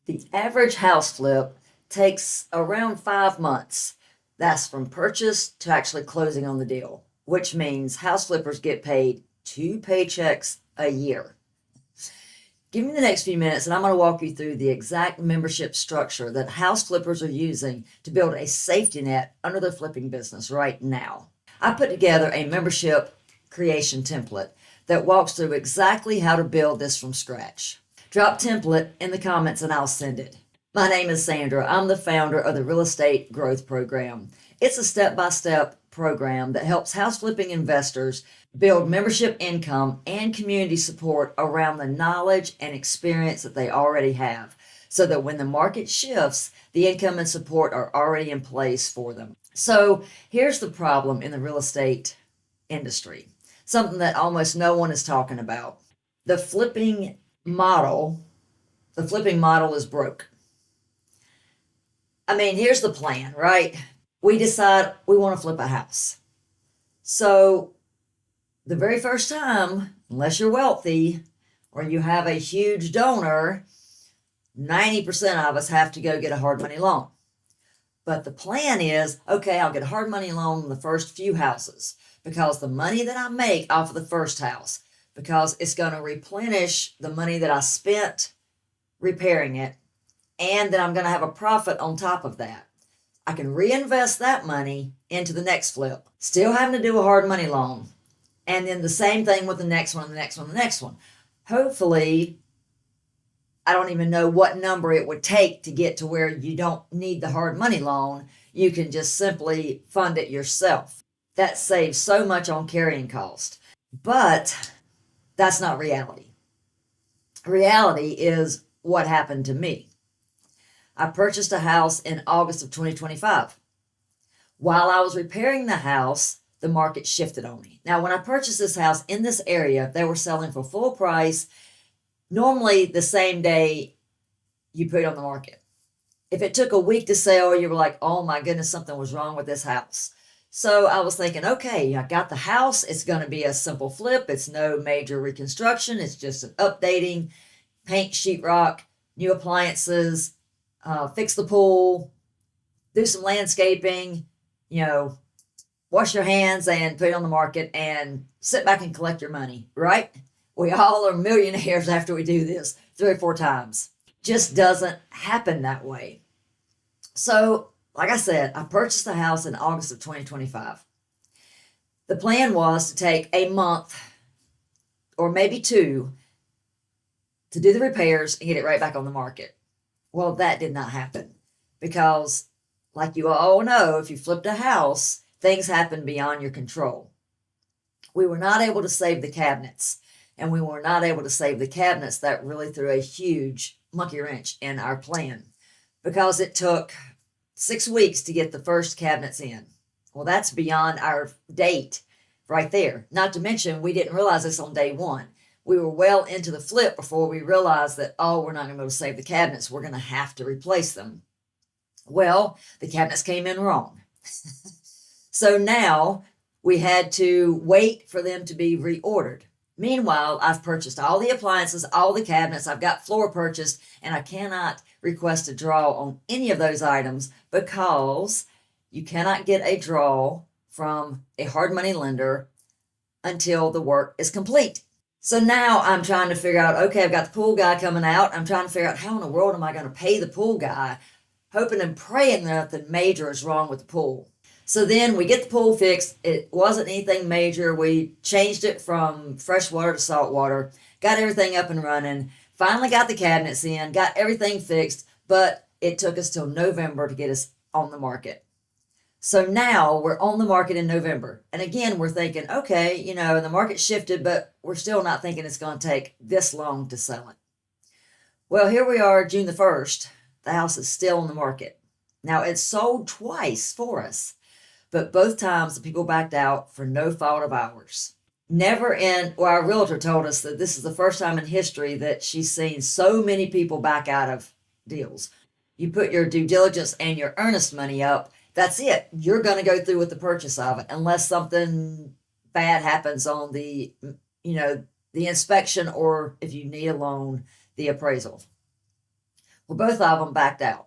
The average house flip takes around 5 months. That's from purchase to actually closing on the deal, which means house flippers get paid 2 paychecks a year. Give me the next few minutes and I'm going to walk you through the exact membership structure that house flippers are using to build a safety net under their flipping business right now. I put together a membership creation template that walks through exactly how to build this from scratch. Drop template in the comments and I'll send it. My name is Sandra. I'm the founder of the Real Estate Growth Program. It's a step-by-step program that helps house flipping investors build membership income and community support around the knowledge and experience that they already have, so that when the market shifts, the income and support are already in place for them. So here's the problem in the real estate industry, something that almost no one is talking about. The flipping model is broke. I mean, here's the plan, right? We decide we want to flip a house. So the very first time, unless you're wealthy or you have a huge donor, 90% of us have to go get a hard money loan. But the plan is, okay, I'll get a hard money loan on the first few houses because the money that I make off of the first house, because it's going to replenish the money that I spent repairing it, and then I'm going to have a profit on top of that. I can reinvest that money into the next flip, still having to do a hard money loan. And then the same thing with the next one, the next one, the next one. Hopefully, I don't even know what number it would take to get to where you don't need the hard money loan. You can just simply fund it yourself. That saves so much on carrying cost. But that's not reality. Reality is what happened to me. I purchased a house in August of 2025. While I was repairing the house, the market shifted on me. Now, when I purchased this house in this area, they were selling for full price, normally the same day you put it on the market. If it took a week to sell, you were like, oh my goodness, something was wrong with this house. So I was thinking, okay, I got the house. It's going to be a simple flip. It's no major reconstruction. It's just an updating, paint, sheetrock, new appliances, fix the pool, do some landscaping, wash your hands and put it on the market and sit back and collect your money, right? We all are millionaires after we do this 3 or 4 times. Just doesn't happen that way. So, like I said, I purchased the house in August of 2025. The plan was to take a month or maybe 2 to do the repairs and get it right back on the market. Well, that did not happen because, like you all know, if you flipped a house, things happen beyond your control. We were not able to save the cabinets, and we were not able to save the cabinets. That really threw a huge monkey wrench in our plan because it took 6 weeks to get the first cabinets in. Well, that's beyond our date right there. Not to mention, we didn't realize this on day one. We were well into the flip before we realized that, we're not going to be able to save the cabinets. We're going to have to replace them. Well, the cabinets came in wrong. So now we had to wait for them to be reordered. Meanwhile, I've purchased all the appliances, all the cabinets. I've got floor purchased, and I cannot request a draw on any of those items because you cannot get a draw from a hard money lender until the work is complete. So now I'm trying to figure out, okay, I've got the pool guy coming out. I'm trying to figure out how in the world am I going to pay the pool guy, hoping and praying that nothing major is wrong with the pool. So then we get the pool fixed. It wasn't anything major. We changed it from fresh water to salt water, got everything up and running, finally got the cabinets in, got everything fixed, but it took us till November to get us on the market. So now we're on the market in November. And again, we're thinking, okay, the market shifted, but we're still not thinking it's going to take this long to sell it. Well, here we are, June the 1st. The house is still on the market. Now, it's sold twice for us, but both times the people backed out for no fault of ours. Our realtor told us that this is the first time in history that she's seen so many people back out of deals. You put your due diligence and your earnest money up, that's it. You're going to go through with the purchase of it unless something bad happens on the inspection, or if you need a loan, the appraisal. Well, both of them backed out.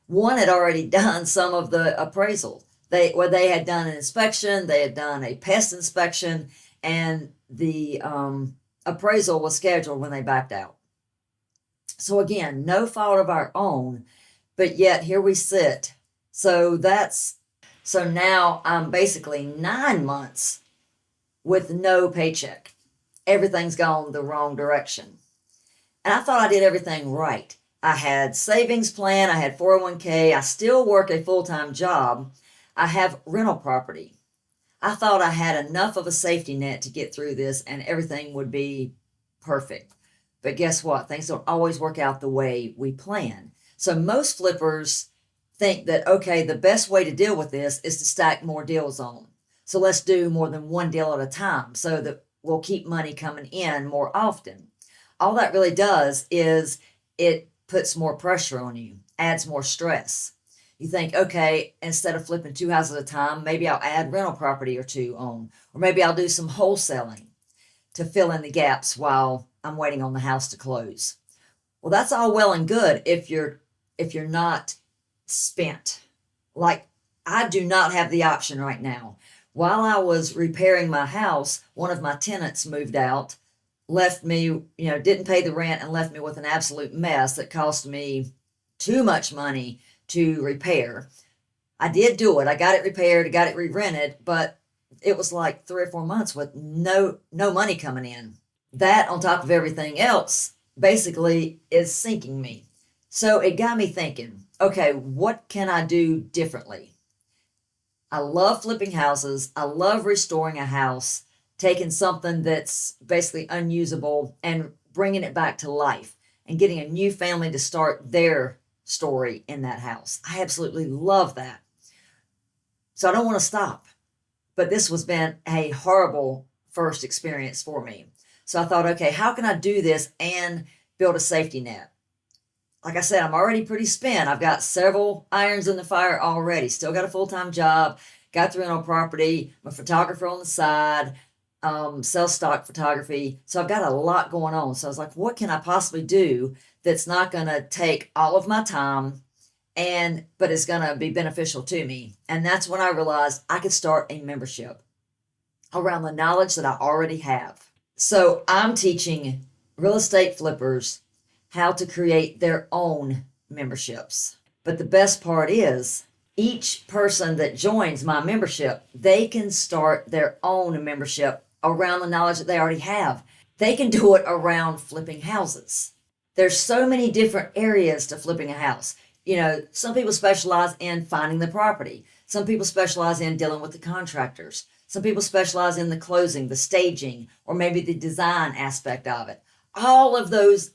One had already done some of the appraisal. They had done an inspection, they had done a pest inspection, and the appraisal was scheduled when they backed out. So again, no fault of our own, but yet here we sit. So now I'm basically 9 months with no paycheck. Everything's gone the wrong direction. And I thought I did everything right. I had savings plan, I had 401k, I still work a full-time job, I have rental property. I thought I had enough of a safety net to get through this and everything would be perfect. But guess what? Things don't always work out the way we plan. So most flippers think that, okay, the best way to deal with this is to stack more deals on. So let's do more than one deal at a time so that we'll keep money coming in more often. All that really does is it puts more pressure on you, adds more stress. You think, okay, instead of flipping 2 houses at a time, maybe I'll add rental property or 2 on, or maybe I'll do some wholesaling to fill in the gaps while I'm waiting on the house to close. Well, that's all well and good if you're not spent. Like, I do not have the option right now. While I was repairing my house, one of my tenants moved out, left me, didn't pay the rent and left me with an absolute mess that cost me too much money to repair. I did do it. I got it repaired, I got it re-rented, but it was like 3 or 4 months with no money coming in. That on top of everything else basically is sinking me. So it got me thinking, okay, what can I do differently? I love flipping houses. I love restoring a house, taking something that's basically unusable and bringing it back to life and getting a new family to start their story in that house. I absolutely love that. So I don't want to stop. But this has been a horrible first experience for me. So I thought, okay, how can I do this and build a safety net? Like I said, I'm already pretty spent. I've got several irons in the fire already. Still got a full-time job, got the rental property, I'm a photographer on the side, sell stock photography. So I've got a lot going on. So I was like, what can I possibly do that's not going to take all of my time but it's going to be beneficial to me? And that's when I realized I could start a membership around the knowledge that I already have. So I'm teaching real estate flippers how to create their own memberships. But the best part is each person that joins my membership, they can start their own membership around the knowledge that they already have. They can do it around flipping houses. There's so many different areas to flipping a house. Some people specialize in finding the property. Some people specialize in dealing with the contractors. Some people specialize in the closing, the staging, or maybe the design aspect of it. All of those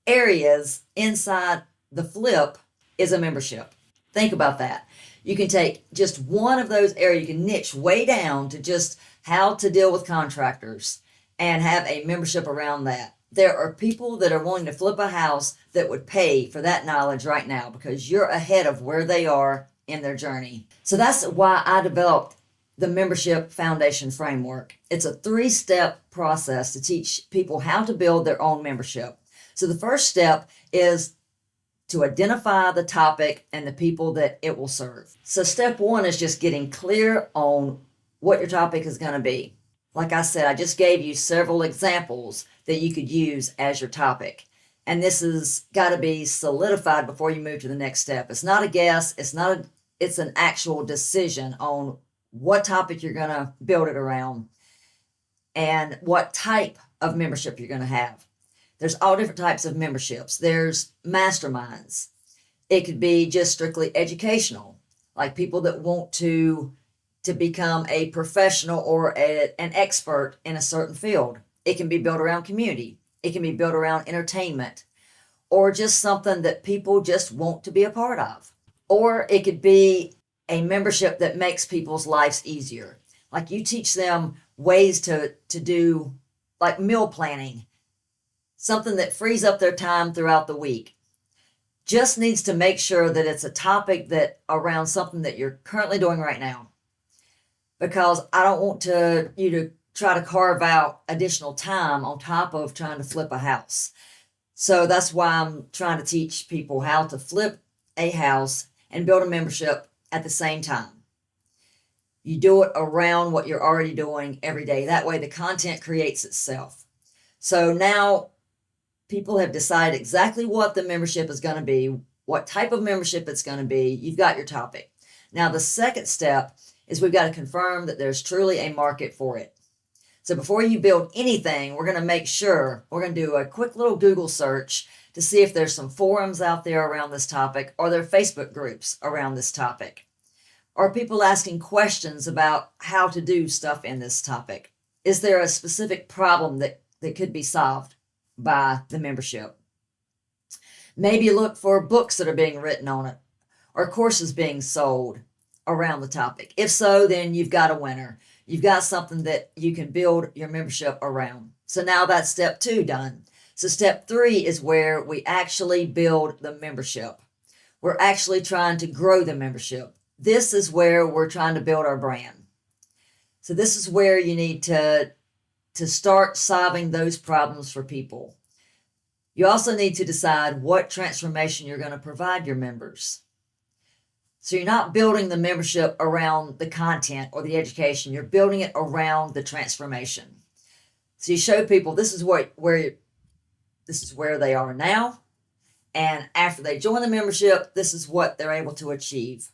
areas inside the flip is a membership. Think about that. You can take just one of those areas, you can niche way down to just how to deal with contractors and have a membership around that. There are people that are wanting to flip a house that would pay for that knowledge right now because you're ahead of where they are in their journey. So that's why I developed the Membership Foundation Framework. It's a 3-step process to teach people how to build their own membership. So the first step is to identify the topic and the people that it will serve. So step 1 is just getting clear on what your topic is going to be. Like I said, I just gave you several examples that you could use as your topic. And this has got to be solidified before you move to the next step. It's not a guess. It's an actual decision on what topic you're going to build it around and what type of membership you're going to have. There's all different types of memberships. There's masterminds. It could be just strictly educational, like people that want to become a professional or an expert in a certain field. It can be built around community. It can be built around entertainment or just something that people just want to be a part of. Or it could be a membership that makes people's lives easier. Like you teach them ways to do like meal planning, something that frees up their time throughout the week. Just needs to make sure that it's a topic that around something that you're currently doing right now. Because I don't want you to try to carve out additional time on top of trying to flip a house. So that's why I'm trying to teach people how to flip a house and build a membership at the same time. You do it around what you're already doing every day. That way the content creates itself. So now people have decided exactly what the membership is going to be, what type of membership it's going to be. You've got your topic. Now the second step is we've got to confirm that there's truly a market for it. So before you build anything, we're going to make sure, we're going to do a quick little Google search to see if there's some forums out there around this topic, or there are Facebook groups around this topic. Are people asking questions about how to do stuff in this topic? Is there a specific problem that could be solved by the membership? Maybe look for books that are being written on it, or courses being sold around the topic. If so, then you've got a winner. You've got something that you can build your membership around. So now that's step 2 done. So step 3 is where we actually build the membership. We're actually trying to grow the membership. This is where we're trying to build our brand. So this is where you need to start solving those problems for people. You also need to decide what transformation you're going to provide your members. So you're not building the membership around the content or the education. You're building it around the transformation. So you show people this is where they are now, and after they join the membership, this is what they're able to achieve.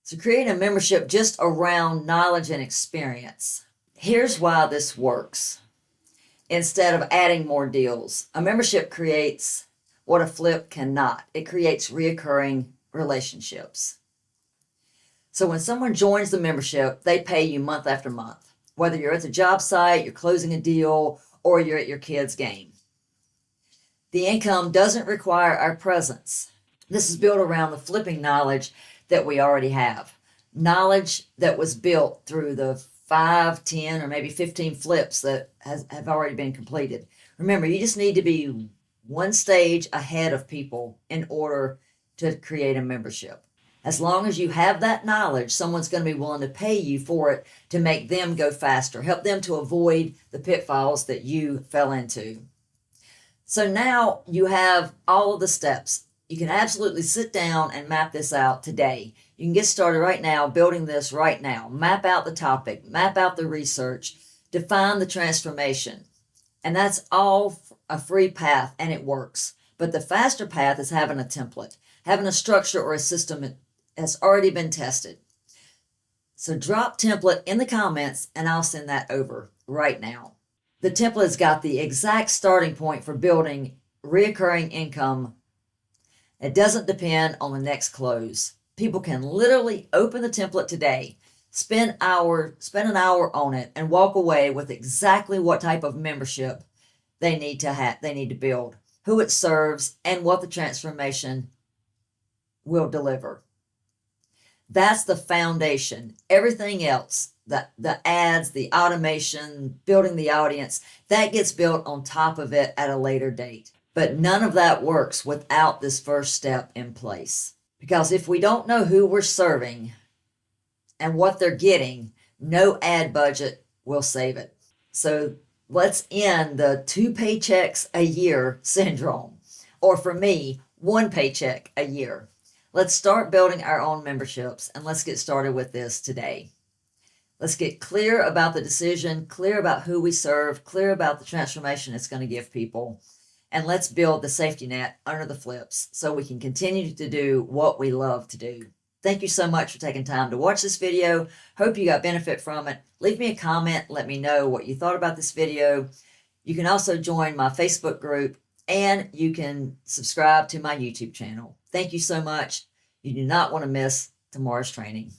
So create a membership just around knowledge and experience. Here's why this works. Instead of adding more deals, a membership creates what a flip cannot. It creates reoccurring relationships. So when someone joins the membership, they pay you month after month, whether you're at the job site, you're closing a deal, or you're at your kid's game. The income doesn't require our presence. This is built around the flipping knowledge that we already have. Knowledge that was built through the 5, 10, or maybe 15 flips that have already been completed. Remember, you just need to be one stage ahead of people in order to create a membership. As long as you have that knowledge, someone's going to be willing to pay you for it to make them go faster, help them to avoid the pitfalls that you fell into. So now you have all of the steps. You can absolutely sit down and map this out today. You can get started right now, building this right now. Map out the topic, map out the research, define the transformation. And that's all a free path, and it works. But the faster path is having a template, having a structure or a system that's already been tested. So drop template in the comments and I'll send that over right now. The template's got the exact starting point for building reoccurring income. It doesn't depend on the next close. People can literally open the template today, spend an hour on it, and walk away with exactly what type of membership they need to build, who it serves, and what the transformation will deliver. That's the foundation. Everything else, the ads, the automation, building the audience, that gets built on top of it at a later date. But none of that works without this first step in place. Because if we don't know who we're serving and what they're getting, no ad budget will save it. So let's end the 2 paychecks a year syndrome. Or for me, 1 paycheck a year. Let's start building our own memberships, and let's get started with this today. Let's get clear about the decision, clear about who we serve, clear about the transformation it's going to give people, and let's build the safety net under the flips so we can continue to do what we love to do. Thank you so much for taking time to watch this video. Hope you got benefit from it. Leave me a comment. Let me know what you thought about this video. You can also join my Facebook group, and you can subscribe to my YouTube channel. Thank you so much. You do not want to miss tomorrow's training.